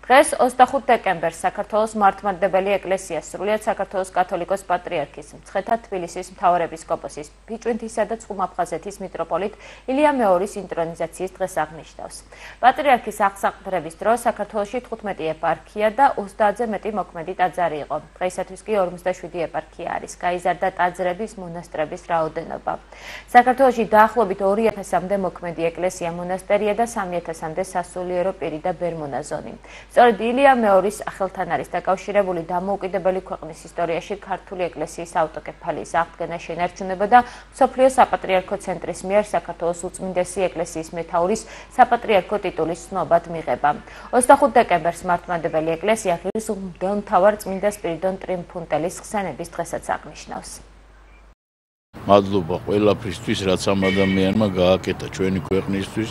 დღეს 25 დეკემბერს საქართველოს მართლმადიდებელი ეკლესია სრულიად საქართველოს კათოლიკოს პატრიარქის მცხეთა თბილისის მთავარეპისკოპოსის ბიჭვინთისა და წყუმ-აფხაზეთის მიტროპოლიტ ილია მეორის ინტრონიზაციის დღეს აღნიშნავს. პატრიარქის აღსაყდრების დროს საქართველოში 15 ეპარქია და 30-ზე მეტი მოქმედი ტაძარი იყო. დღეისათვის კი 57 ეპარქია არის. გაიზარდა ტაძრების, მონასტრების რაოდენობა. საქართველოში დაახლოებით 2000-მდე მოქმედი ეკლესია, მონასტერია და 3000-მდე სასულიერო პირი და ბერმონაზონი. სწორედ ილია მეორის სახელთან არის დაკავშირებული დამოუკიდებელი ქვეყნის ისტორიაში ქართული ეკლესიის ავტოკეფალიის აღდგენა შენარჩუნება და მსოფლიო საპატრიარქო ცენტრის მიერ საქართველოს უწმინდესი ეკლესიის მეთაურის საპატრიარქო ტიტულის ცნობად მიღება. 25 დეკემბერს მართლმადიდებელი ეკლესია ღირსმთავარ წმინდა სპირიდონ ტრიუმფუნტელის ხსენების დღესაც აღნიშნავს. მადლობა ყველაფრისთვის, რაც ამ ადამიანმა გააკეთა ჩვენი ქვეყნისთვის,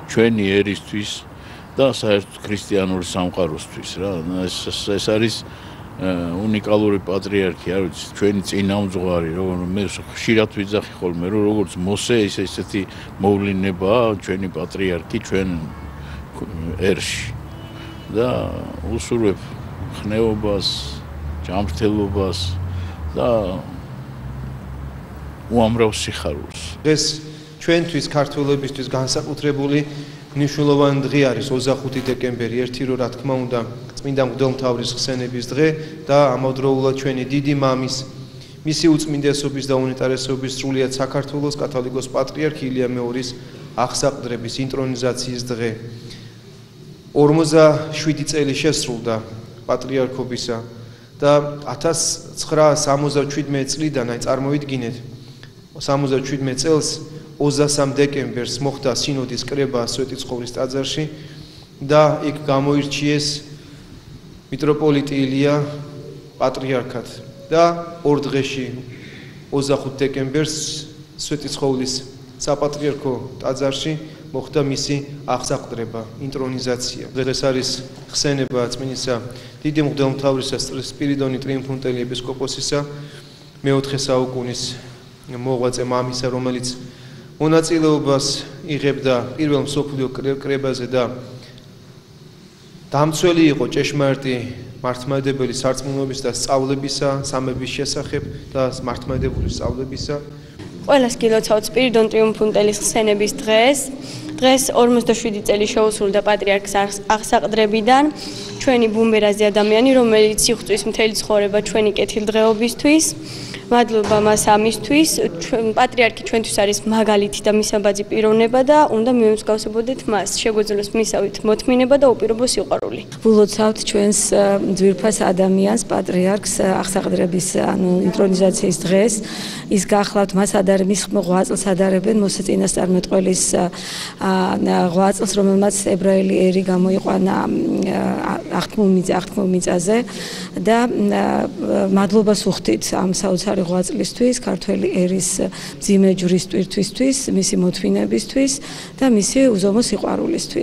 ჩვენი ერისთვის და საერთოდ ქრისტიანული სამყაროსთვის რა. ეს არის უნიკალური პატრიარქი, არ ვიცი, ჩვენი წინამძღვარი, მე ხშირად ვიძახი ხოლმე, რომ როგორც მოსე ესეთი მოვლენებაა ჩვენი პატრიარქი ჩვენ ერში და უსურვებ ხნეობას, ჯანმრთელობას და უამრავ სიხარულს. ეს ჩვენთვის ქართველებისთვის განსაკუთრებული მნიშვნელოვანი დღე არის 25 დეკემბერი, ერთი რო რა თქმა უნდა წმინდა მღვდელმთავრის ხსენების დღე და ამავდროულად ჩვენი დიდი მამის, მისი უწმინდესობის და უნიტარესობის სრულიად საქართველოს კათოლიკოს პატრიარქი ილია მეორის აღსაყდრების ინტრონიზაციის დღე. 47 წელი შესრულდა პატრიარქობისა და 1977 წლიდან აი წარმოვიდგინეთ 77 წელს 23 დეკემბერს მოხდა სინოდის კრება სვეტიცხოვლის ტაძარში და იქ გამოირჩიეს მიტროპოლიტი ილია პატრიარქად და ორ დღეში 25 დეკემბერს სვეტიცხოვლის საპატრიარქო ტაძარში მოხდა მისი აღსაყდრება, ინტრონიზაცია. დღეს არის ხსენება წმინისა დიდი მღვდელმთავრისა სპირიდონი ტრიუმფუნტელი ეპისკოპოსისა მეოთხე საუკუნის მოღვაწე მამისა, რომელიც მონაწილეობას იღებდა პირველ მსოფლიო კრებაზე და დამცველი იყო ჭეშმარიტი მართლმადიდებელი სარწმუნოების და სწავლებისა, სამების შესახებ და მართლმადიდებელი სწავლებისა. ყველას გილოცავთ სპირიდონ ტრიუმფუნტელის ხსენების დღეს. დღეს 47 წელი შეუსრულდა პატრიარქის აღსაყდრებიდან ჩვენი ბუმბერაზი ადამიანი, რომელიც იღწვის მთელი ცხოვრება ჩვენი კეთილდღეობისთვის. მადლობა მას ამისთვის. პატრიარქი ჩვენთვის არის მაგალითი და მისაბაძი პიროვნება და უნდა მივმსგავსებოდეთ მას. შეგვეძლოს მისავით მოთმინება და უპირობო სიყვარული. ვილოცავთ ჩვენს ძვირფას ადამიანს, პატრიარქს აღსაყდრების ინტრონიზაციის დღეს. ის გახლავთ მას მის ღვაწლს ადარებენ მოსე წინასწარმეტყველის ღვაწლს, რომელმაც ებრაელი ერი გამოიყვანა აღთქმულ მიწაზე და მადლობას უხდით ამ საოცარი ღვაწლისთვის, ქართველი ერის მძიმე ჯვრის ტვირთვისთვის, მისი მოთმინებისთვის და მისი უზომო სიყვარულისთვის.